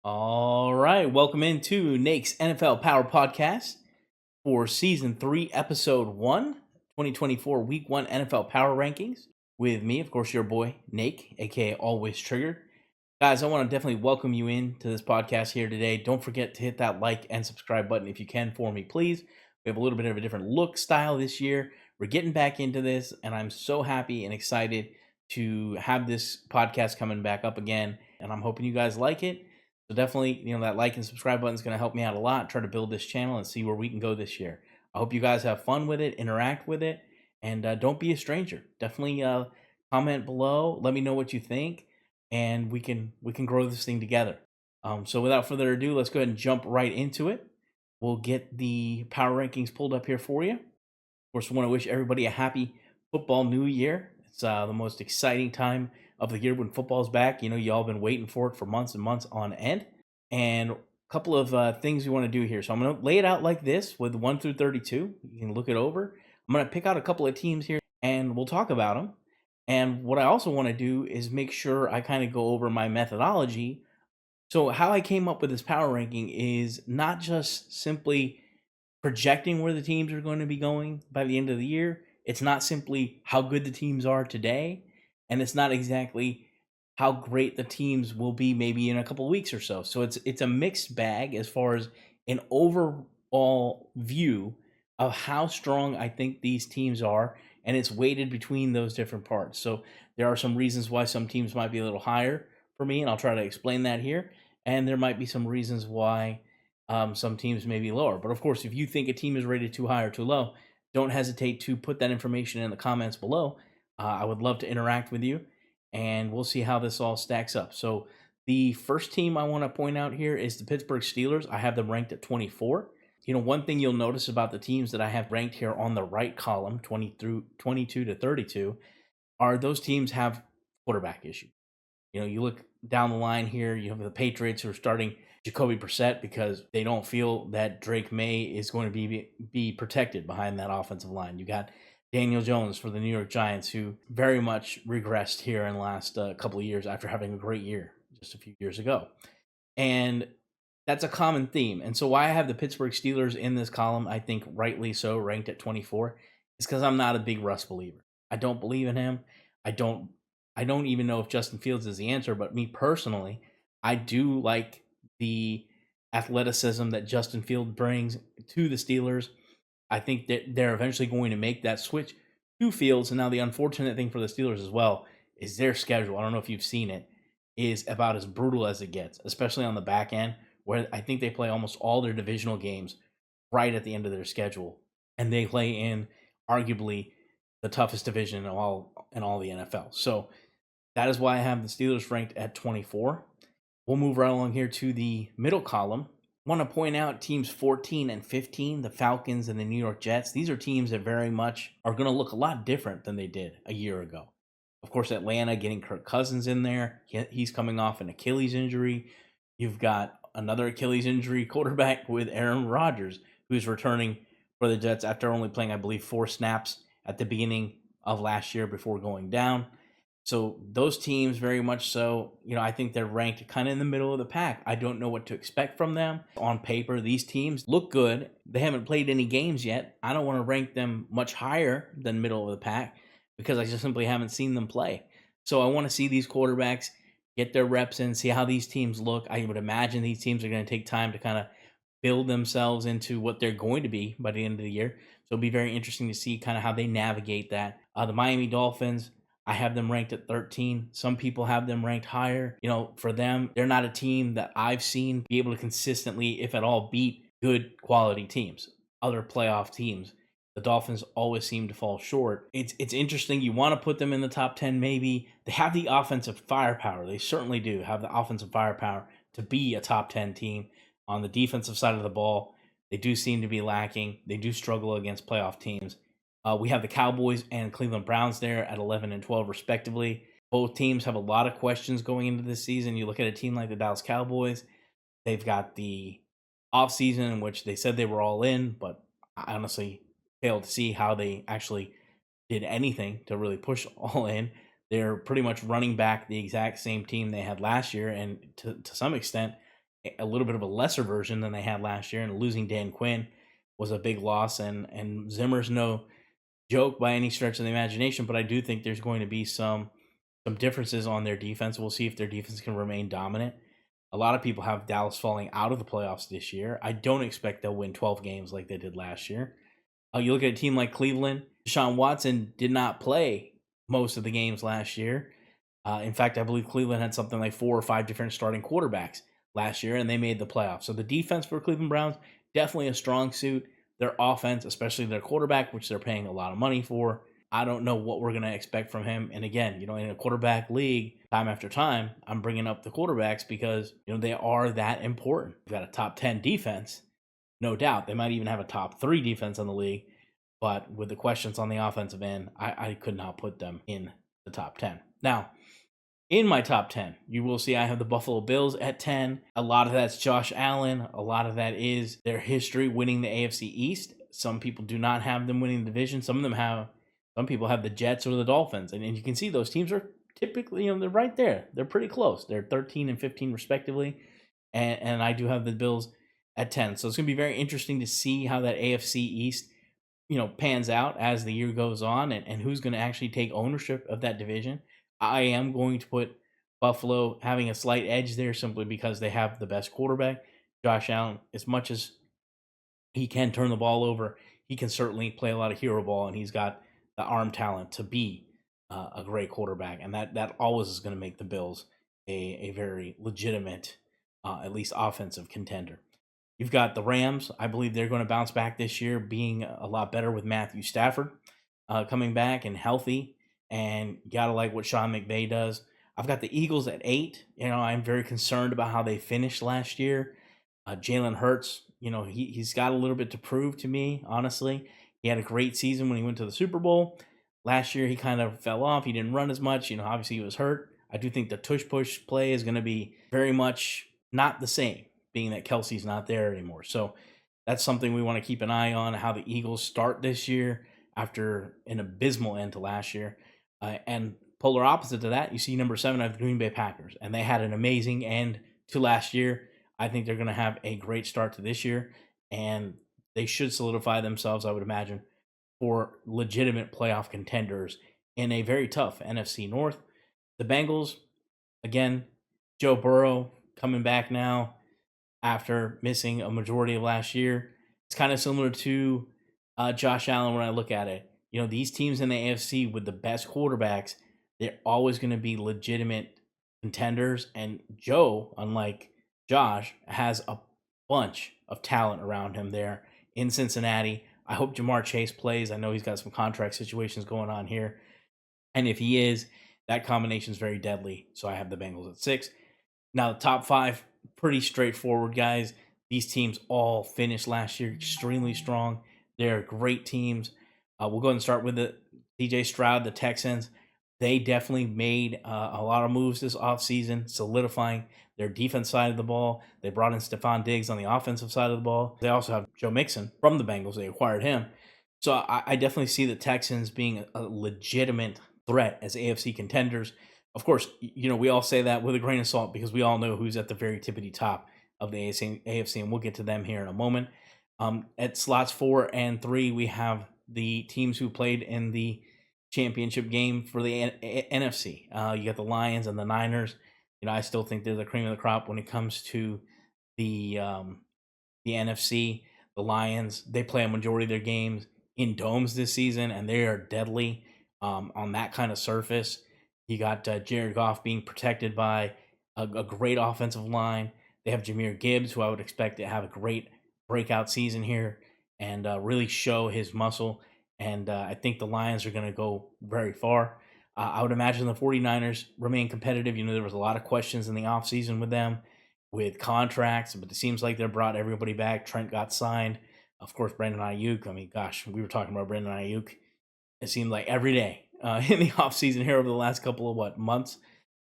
All right, welcome into Nake's NFL Power Podcast for Season 3, Episode 1, 2024 Week 1 NFL Power Rankings. With me, of course, your boy, Nake, aka Always Triggered. Guys, I want to definitely welcome you into this podcast here today. Don't forget to hit that like and subscribe button if you can for me, please. We have a little bit of a different look style this year. We're getting back into this, and I'm so happy and excited to have this podcast coming back up again, and I'm hoping you guys like it. So definitely, that like and subscribe button is going to help me out a lot. Try to build this channel and see where we can go this year. I hope you guys have fun with it, interact with it, and don't be a stranger. Definitely comment below. Let me know what you think, and we can grow this thing together. So without further ado, let's go ahead and jump right into it. We'll get the power rankings pulled up here for you. Of course, I want to wish everybody a happy football new year. It's the most exciting time of the year when football's back. Y'all been waiting for it for months and months on end. And a couple of things we want to do here. So I'm going to lay it out like this with 1 through 32. You can look it over. I'm going to pick out a couple of teams here and we'll talk about them. And what I also want to do is make sure I kind of go over my methodology. So how I came up with this power ranking is not just simply projecting where the teams are going to be going by the end of the year. It's not simply how good the teams are today. And it's not exactly how great the teams will be maybe in a couple of weeks or so. So it's a mixed bag as far as an overall view of how strong I think these teams are, and it's weighted between those different parts. So there are some reasons why some teams might be a little higher for me, and I'll try to explain that here. And there might be some reasons why some teams may be lower. But of course, if you think a team is rated too high or too low, don't hesitate to put that information in the comments below. I would love to interact with you, and we'll see how this all stacks up. So the first team I want to point out here is the Pittsburgh Steelers. I have them ranked at 24. One thing you'll notice about the teams that I have ranked here on the right column, 22 to 32, are those teams have quarterback issues. You look down the line here, you have the Patriots who are starting Jacoby Brissett because they don't feel that Drake May is going to be protected behind that offensive line. You got Daniel Jones for the New York Giants, who very much regressed here in the last couple of years after having a great year just a few years ago. And that's a common theme. And so why I have the Pittsburgh Steelers in this column, I think rightly so, ranked at 24, is because I'm not a big Russ believer. I don't believe in him. I don't even know if Justin Fields is the answer, but me personally, I do like the athleticism that Justin Fields brings to the Steelers. I think that they're eventually going to make that switch to Fields. And now the unfortunate thing for the Steelers as well is their schedule. I don't know if you've seen it, is about as brutal as it gets, especially on the back end, where I think they play almost all their divisional games right at the end of their schedule. And they play in arguably the toughest division in all the NFL. So that is why I have the Steelers ranked at 24. We'll move right along here to the middle column. I want to point out teams 14 and 15, the Falcons and the New York Jets. These are teams that very much are going to look a lot different than they did a year ago. Of course, Atlanta getting Kirk Cousins in there. He's coming off an Achilles injury. You've got another Achilles injury quarterback with Aaron Rodgers, who's returning for the Jets after only playing, I believe, 4 snaps at the beginning of last year before going down. So those teams very much so, I think they're ranked kind of in the middle of the pack. I don't know what to expect from them. On paper, these teams look good. They haven't played any games yet. I don't want to rank them much higher than middle of the pack because I just simply haven't seen them play. So I want to see these quarterbacks get their reps in, see how these teams look. I would imagine these teams are going to take time to kind of build themselves into what they're going to be by the end of the year. So it'll be very interesting to see kind of how they navigate that. The Miami Dolphins, I have them ranked at 13. Some people have them ranked higher. For them, they're not a team that I've seen be able to consistently, if at all, beat good quality teams, other playoff teams. The Dolphins always seem to fall short. It's interesting. You want to put them in the top 10 maybe. They have the offensive firepower. They certainly do have the offensive firepower to be a top 10 team. On the defensive side of the ball, they do seem to be lacking. They do struggle against playoff teams. We have the Cowboys and Cleveland Browns there at 11 and 12 respectively. Both teams have a lot of questions going into this season. You look at a team like the Dallas Cowboys, they've got the offseason in which they said they were all in, but I honestly failed to see how they actually did anything to really push all in. They're pretty much running back the exact same team they had last year, and to some extent, a little bit of a lesser version than they had last year. And losing Dan Quinn was a big loss, and Zimmer's no joke by any stretch of the imagination. But I do think there's going to be some differences on their defense. We'll see if their defense can remain dominant. A lot of people have Dallas falling out of the playoffs this year. I don't expect they'll win 12 games like they did last year. You look at a team like Cleveland. Deshaun Watson did not play most of the games last year. In fact, I believe Cleveland had something like 4 or 5 different starting quarterbacks last year, and they made the playoffs. So the defense for Cleveland Browns, definitely a strong suit. Their offense, especially their quarterback, which they're paying a lot of money for, I don't know what we're going to expect from him. And again, in a quarterback league, time after time, I'm bringing up the quarterbacks because, they are that important. You've got a top 10 defense, no doubt. They might even have a top 3 defense in the league. But with the questions on the offensive end, I could not put them in the top 10. Now, in my top 10, you will see I have the Buffalo Bills at 10. A lot of that's Josh Allen. A lot of that is their history winning the AFC East. Some people do not have them winning the division. Some people have the Jets or the Dolphins. And you can see those teams are typically, they're right there. They're pretty close. They're 13 and 15 respectively. And I do have the Bills at 10. So it's going to be very interesting to see how that AFC East pans out as the year goes on, and who's going to actually take ownership of that division. I am going to put Buffalo having a slight edge there simply because they have the best quarterback. Josh Allen, as much as he can turn the ball over, he can certainly play a lot of hero ball, and he's got the arm talent to be a great quarterback. And that always is going to make the Bills a very legitimate, at least offensive contender. You've got the Rams. I believe they're going to bounce back this year, being a lot better with Matthew Stafford coming back and healthy. And you got to like what Sean McVay does. I've got the Eagles at 8. I'm very concerned about how they finished last year. Jalen Hurts, he's got a little bit to prove to me, honestly. He had a great season when he went to the Super Bowl. Last year, he kind of fell off. He didn't run as much. Obviously, he was hurt. I do think the tush-push play is going to be very much not the same, being that Kelsey's not there anymore. So that's something we want to keep an eye on, how the Eagles start this year after an abysmal end to last year. And polar opposite to that, you see number 7, I have the Green Bay Packers. And they had an amazing end to last year. I think they're going to have a great start to this year. And they should solidify themselves, I would imagine, for legitimate playoff contenders in a very tough NFC North. The Bengals, again, Joe Burrow coming back now after missing a majority of last year. It's kind of similar to Josh Allen when I look at it. These teams in the AFC with the best quarterbacks, they're always going to be legitimate contenders. And Joe, unlike Josh, has a bunch of talent around him there in Cincinnati. I hope Jamar Chase plays. I know he's got some contract situations going on here. And if he is, that combination is very deadly. So I have the Bengals at 6. Now, the top 5, pretty straightforward, guys. These teams all finished last year extremely strong. They're great teams. We'll go ahead and start with the DJ Stroud, the Texans. They definitely made a lot of moves this offseason, solidifying their defense side of the ball. They brought in Stephon Diggs on the offensive side of the ball. They also have Joe Mixon from the Bengals. They acquired him. So I definitely see the Texans being a legitimate threat as AFC contenders. Of course, we all say that with a grain of salt because we all know who's at the very tippity top of the AFC, and we'll get to them here in a moment. At slots 4 and 3, we have the teams who played in the championship game for the NFC. You got the Lions and the Niners. I still think they're the cream of the crop when it comes to the NFC. The Lions, they play a majority of their games in domes this season, and they are deadly on that kind of surface. You got Jared Goff being protected by a great offensive line. They have Jahmyr Gibbs, who I would expect to have a great breakout season here and really show his muscle. And I think the Lions are going to go very far. I would imagine the 49ers remain competitive. There was a lot of questions in the offseason with them, with contracts, but it seems like they brought everybody back. Trent got signed. Of course, Brandon Ayuk. I mean, gosh, we were talking about Brandon Ayuk. It seemed like every day in the offseason here over the last couple of months,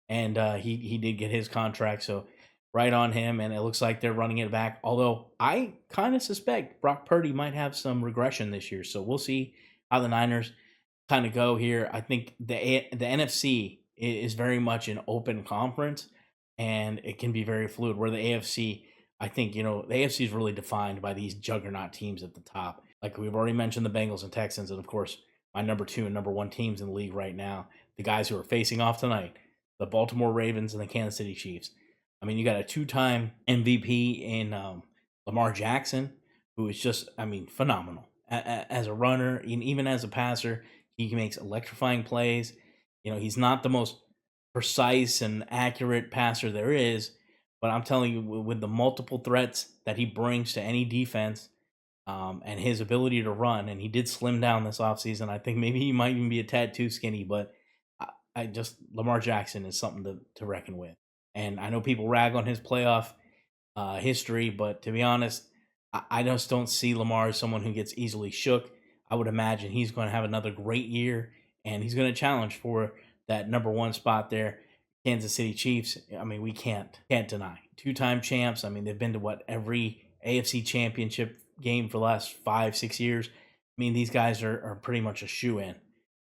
and he did get his contract, so right on him. And it looks like they're running it back. Although I kind of suspect Brock Purdy might have some regression this year, so we'll see how the Niners kind of go here. I think the NFC is very much an open conference, and it can be very fluid. Where the AFC, I think the AFC is really defined by these juggernaut teams at the top. Like we've already mentioned, the Bengals and Texans, and of course my number 2 and number 1 teams in the league right now, the guys who are facing off tonight, the Baltimore Ravens and the Kansas City Chiefs. I mean, you got a 2-time MVP in Lamar Jackson, who is just, phenomenal as a runner, and even as a passer. He makes electrifying plays. He's not the most precise and accurate passer there is, but I'm telling you, with the multiple threats that he brings to any defense, and his ability to run, and he did slim down this offseason. I think maybe he might even be a tad too skinny, but I just, Lamar Jackson is something to reckon with. And I know people rag on his playoff history, but to be honest, I just don't see Lamar as someone who gets easily shook. I would imagine he's going to have another great year, and he's going to challenge for that number 1 spot there. Kansas City Chiefs, we can't deny. 2-time champs. They've been to every AFC championship game for the last 5-6 years. These guys are pretty much a shoe-in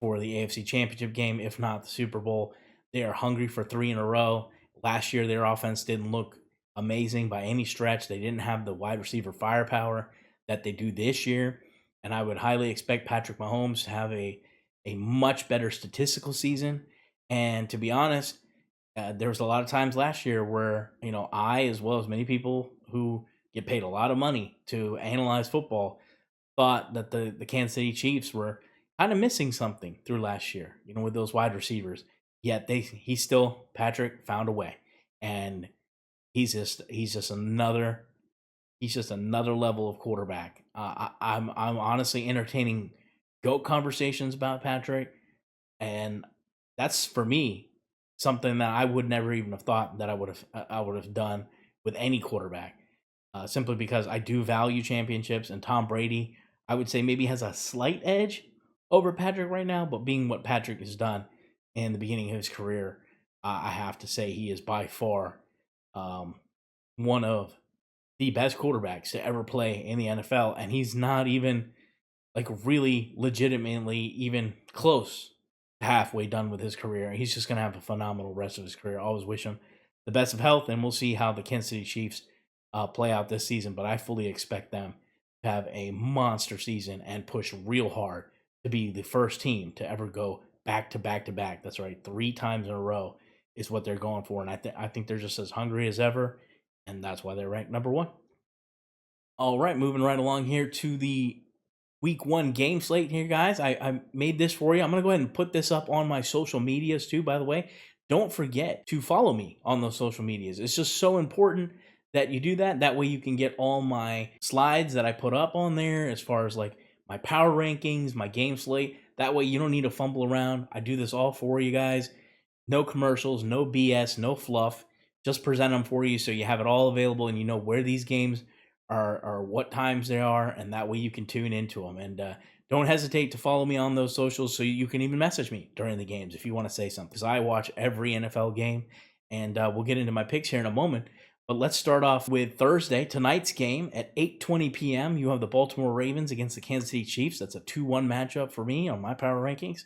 for the AFC championship game, if not the Super Bowl. They are hungry for 3 in a row. Last year, their offense didn't look amazing by any stretch. They didn't have the wide receiver firepower that they do this year. And I would highly expect Patrick Mahomes to have a much better statistical season. And to be honest, there was a lot of times last year where, I, as well as many people who get paid a lot of money to analyze football, thought that the Kansas City Chiefs were kind of missing something through last year, with those wide receivers. Yet Patrick found a way, and he's just another level of quarterback. I'm honestly entertaining GOAT conversations about Patrick, and that's, for me, something that I would never even have thought that I would have done with any quarterback. Simply because I do value championships, and Tom Brady, I would say, maybe has a slight edge over Patrick right now, but being what Patrick has done in the beginning of his career, I have to say he is by far one of the best quarterbacks to ever play in the NFL, and he's not even really legitimately even close to halfway done with his career. He's just going to have a phenomenal rest of his career. I always wish him the best of health, and we'll see how the Kansas City Chiefs play out this season, but I fully expect them to have a monster season and push real hard to be the first team to ever go back to back to back. That's right, 3 times in a row is what they're going for, and I think they're just as hungry as ever, and that's why they're ranked number 1. All right, moving right along here to the Week 1 game slate here, guys. I made this for you. I'm going to go ahead and put this up on my social medias too, by the way. Don't forget to follow me on those social medias. It's just so important that you do that. That way you can get all my slides that I put up on there as far as my power rankings, my game slate. That way you don't need to fumble around. I do this all for you guys. No commercials, no BS, no fluff. Just present them for you so you have it all available and you know where these games are, what times they are, and that way you can tune into them. And don't hesitate to follow me on those socials so you can even message me during the games if you want to say something, because I watch every NFL game, and we'll get into my picks here in a moment. But let's start off with Thursday, tonight's game at 8:20 p.m. You have the Baltimore Ravens against the Kansas City Chiefs. That's a 2-1 matchup for me on my power rankings.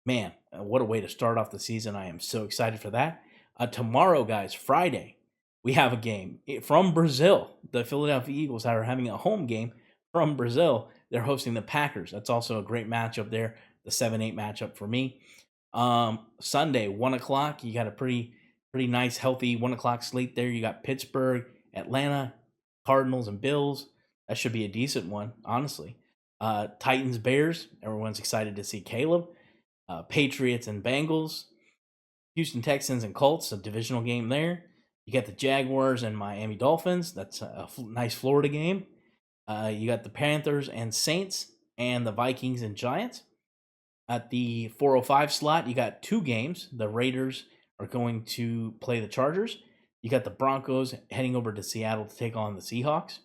Man, what a way to start off the season. I am so excited for that. Tomorrow, guys, Friday, we have a game from Brazil. The Philadelphia Eagles are having a home game from Brazil. They're hosting the Packers. That's also a great matchup there, the 7-8 matchup for me. Sunday, 1 o'clock, you got a pretty nice, healthy 1 o'clock slate there. You got Pittsburgh, Atlanta, Cardinals, and Bills. That should be a decent one, honestly. Titans, Bears. Everyone's excited to see Caleb. Patriots and Bengals. Houston Texans and Colts, a divisional game there. You got the Jaguars and Miami Dolphins. That's a nice Florida game. You got the Panthers and Saints, and the Vikings and Giants. At the 4:05 slot, you got 2 games. The Raiders are going to play the Chargers. You got the Broncos heading over to Seattle to take on the Seahawks.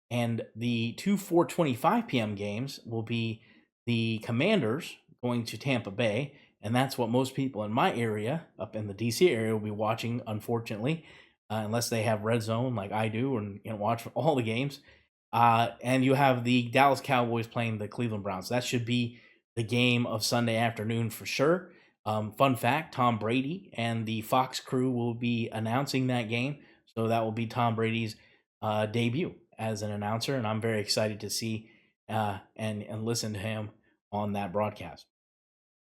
And the 2 4:25 p.m. games will be the Commanders going to Tampa Bay, and that's what most people in my area, up in the DC area, will be watching. Unfortunately, unless they have Red Zone like I do, and watch all the games. And you have the Dallas Cowboys playing the Cleveland Browns. That should be the game of Sunday afternoon for sure. Fun fact: Tom Brady and the Fox crew will be announcing that game, so that will be Tom Brady's debut as an announcer, and I'm very excited to see and listen to him on that broadcast.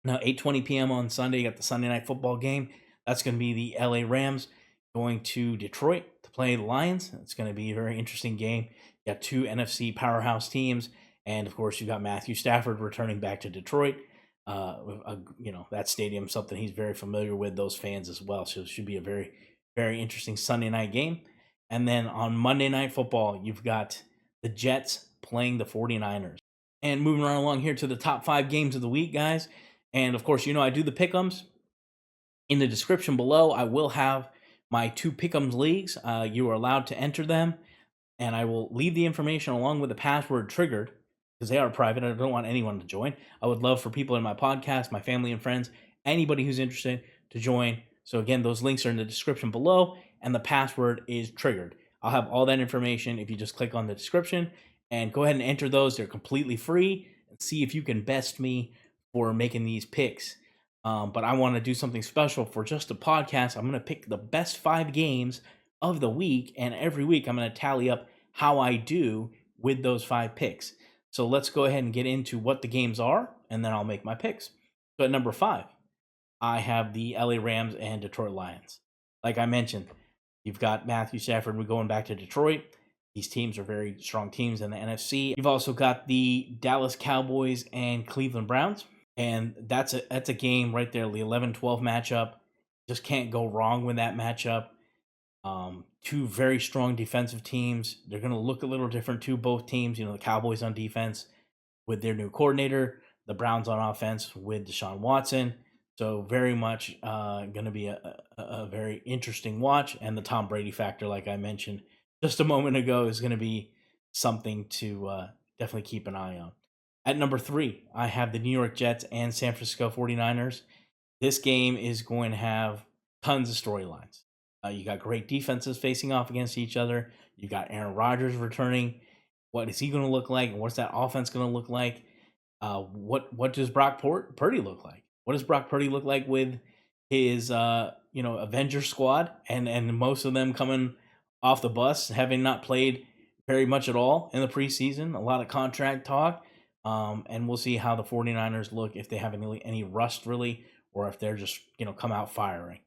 Now, 8:20 p.m. on Sunday, you got the Sunday Night Football game. That's going to be the LA Rams going to Detroit to play the Lions. It's going to be a very interesting game. You got two NFC powerhouse teams, and of course, you got Matthew Stafford returning back to Detroit. That stadium, something he's very familiar with, those fans as well. So it should be a very, very interesting Sunday night game. And then on Monday Night Football, you've got the Jets playing the 49ers. And moving right along here to the top 5 games of the week, guys. And of course, I do the pick'ems. In the description below, I will have my 2 pick'ems leagues. You are allowed to enter them, and I will leave the information along with the password triggered because they are private. I don't want anyone to join. I would love for people in my podcast, my family and friends, anybody who's interested to join. So again, those links are in the description below, and the password is triggered. I'll have all that information if you just click on the description and go ahead and enter those. They're completely free, and see if you can best me for making these picks. But I want to do something special for just a podcast. I'm going to pick the best 5 games of the week, and every week I'm going to tally up how I do with those 5 picks. So let's go ahead and get into what the games are, and then I'll make my picks. So at number 5, I have the LA Rams and Detroit Lions. Like I mentioned, you've got Matthew Stafford. We're going back to Detroit. These teams are very strong teams in the NFC. You've also got the Dallas Cowboys and Cleveland Browns. And that's a game right there, the 11-12 matchup. Just can't go wrong with that matchup. 2 very strong defensive teams. They're going to look a little different too, both teams. The Cowboys on defense with their new coordinator, the Browns on offense with Deshaun Watson. So very much going to be a very interesting watch. And the Tom Brady factor, like I mentioned just a moment ago, is going to be something to definitely keep an eye on. At number 3, I have the New York Jets and San Francisco 49ers. This game is going to have tons of storylines. You got great defenses facing off against each other. You got Aaron Rodgers returning. What is he going to look like? And what's that offense going to look like? What does Brock Purdy look like? What does Brock Purdy look like with his Avenger squad and most of them coming off the bus, having not played very much at all in the preseason? A lot of contract talk. And we'll see how the 49ers look, if they have any rust really, or if they're just, come out firing.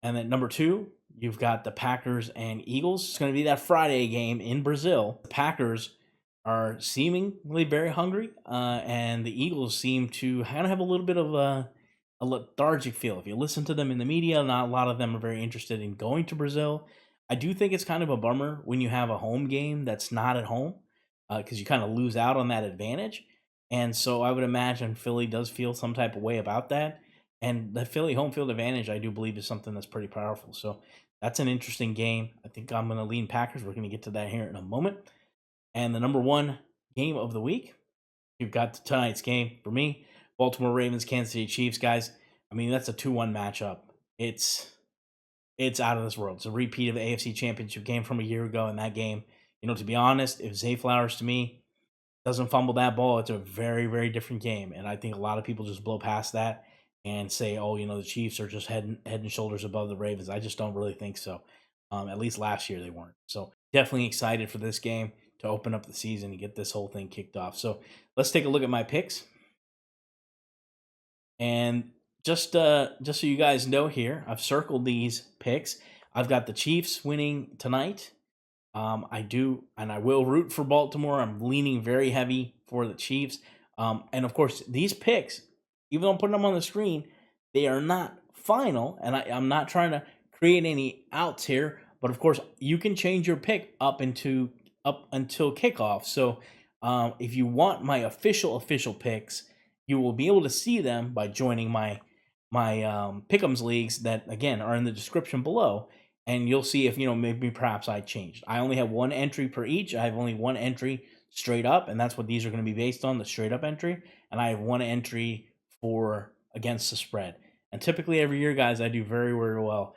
And then number 2, you've got the Packers and Eagles. It's going to be that Friday game in Brazil. The Packers are seemingly very hungry, and the Eagles seem to kind of have a little bit of a lethargic feel. If you listen to them in the media, not a lot of them are very interested in going to Brazil. I do think it's kind of a bummer when you have a home game that's not at home, because you kind of lose out on that advantage. And so I would imagine Philly does feel some type of way about that. And the Philly home field advantage, I do believe, is something that's pretty powerful. So that's an interesting game. I think I'm going to lean Packers. We're going to get to that here in a moment. And the number 1 game of the week, you've got tonight's game for me, Baltimore Ravens, Kansas City Chiefs, guys. I mean, that's a 2-1 matchup. It's out of this world. It's a repeat of the AFC Championship game from a year ago. In that game, to be honest, if Zay Flowers, to me, doesn't fumble that ball, it's a very, very different game. And I think a lot of people just blow past that and say, oh, the Chiefs are just head and shoulders above the Ravens. I just don't really think so. At least last year they weren't. So definitely excited for this game to open up the season and get this whole thing kicked off. So let's take a look at my picks. And just so you guys know here, I've circled these picks. I've got the Chiefs winning tonight. I do, and I will root for Baltimore. I'm leaning very heavy for the Chiefs. And of course, these picks, even though I'm putting them on the screen, they are not final. And I'm not trying to create any outs here. But of course, you can change your pick up until kickoff. So if you want my official picks, you will be able to see them by joining my Pick'ems leagues that, again, are in the description below. And you'll see if, maybe perhaps I changed. I only have 1 entry per each. I have only 1 entry straight up, and that's what these are going to be based on, the straight up entry. And I have 1 entry for against the spread. And typically every year, guys, I do very, very well.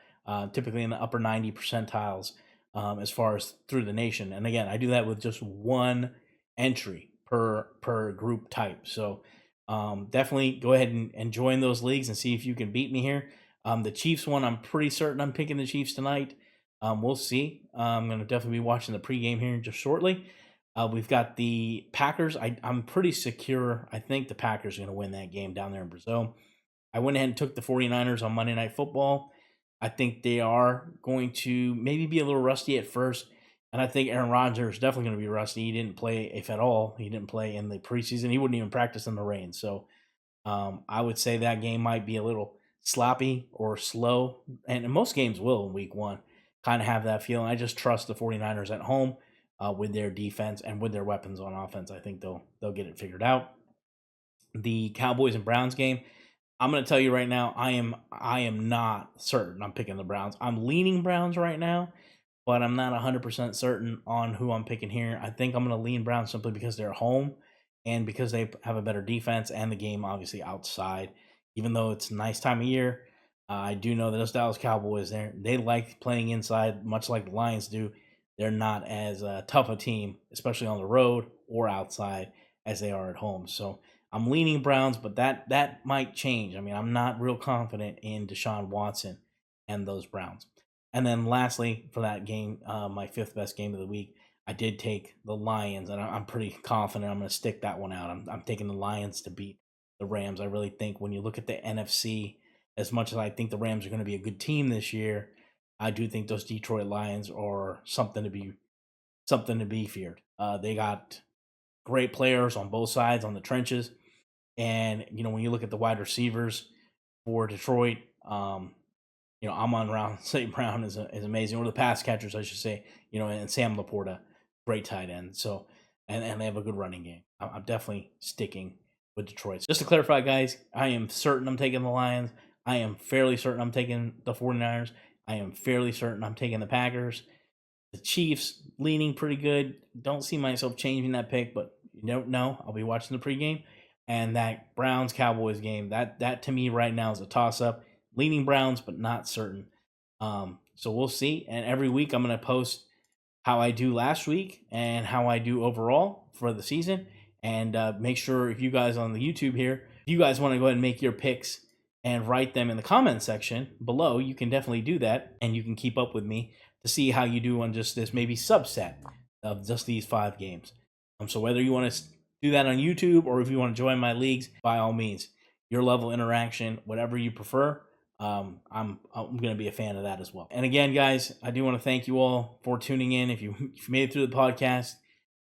Typically in the upper 90 percentiles as far as through the nation. And again, I do that with just one entry per group type. So definitely go ahead and join those leagues and see if you can beat me here. The Chiefs one, I'm pretty certain I'm picking the Chiefs tonight. We'll see. I'm going to definitely be watching the pregame here just shortly. We've got the Packers. I'm pretty secure. I think the Packers are going to win that game down there in Brazil. I went ahead and took the 49ers on Monday Night Football. I think they are going to maybe be a little rusty at first. And I think Aaron Rodgers is definitely going to be rusty. He didn't play, if at all. He didn't play in the preseason. He wouldn't even practice in the rain. So I would say that game might be a little sloppy or slow. And most games will in week one kind of have that feeling. I just trust the 49ers at home with their defense and with their weapons on offense. I think they'll get it figured out. The Cowboys and Browns game, I'm going to tell you right now, I am not certain I'm picking the Browns. I'm leaning Browns right now, but I'm not 100% certain on who I'm picking here. I think I'm going to lean Browns simply because they're home and because they have a better defense and the game obviously outside. Even though it's a nice time of year, I do know that those Dallas Cowboys, they like playing inside, much like the Lions do. They're not as tough a team, especially on the road or outside, as they are at home. So I'm leaning Browns, but that might change. I mean, I'm not real confident in Deshaun Watson and those Browns. And then lastly, for that game, my fifth best game of the week, I did take the Lions, and I'm pretty confident I'm going to stick that one out. I'm taking the Lions to beat the Rams. I really think when you look at the NFC, as much as I think the Rams are going to be a good team this year, I do think those Detroit Lions are something to be feared. They got great players on both sides on the trenches. And, when you look at the wide receivers for Detroit, Amon-Ra St. Brown is amazing, or the pass catchers, I should say, and Sam Laporta, great tight end. So, and they have a good running game. I'm definitely sticking with Detroit. Just to clarify, guys, I am certain I'm taking the Lions. I am fairly certain I'm taking the 49ers. I am fairly certain I'm taking the Packers. The Chiefs leaning pretty good. Don't see myself changing that pick, but you don't know. I'll be watching the pregame. And that Browns Cowboys game, that to me right now is a toss up. Leaning Browns, but not certain. So we'll see. And every week I'm going to post how I do last week and how I do overall for the season. And make sure if you guys on the YouTube here, if you guys want to go ahead and make your picks and write them in the comment section below, you can definitely do that. And you can keep up with me to see how you do on just this maybe subset of just these 5 games. So whether you want to do that on YouTube or if you want to join my leagues, by all means, your level of interaction, whatever you prefer, I'm going to be a fan of that as well. And again, guys, I do want to thank you all for tuning in. If you made it through the podcast,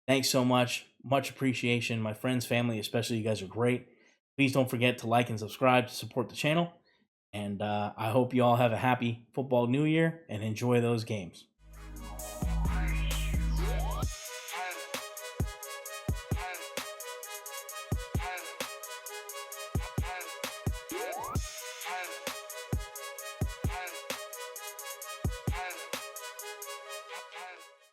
thanks so much. Much appreciation. My friends, family, especially, you guys are great. Please don't forget to like and subscribe to support the channel. And I hope you all have a happy football new year and enjoy those games.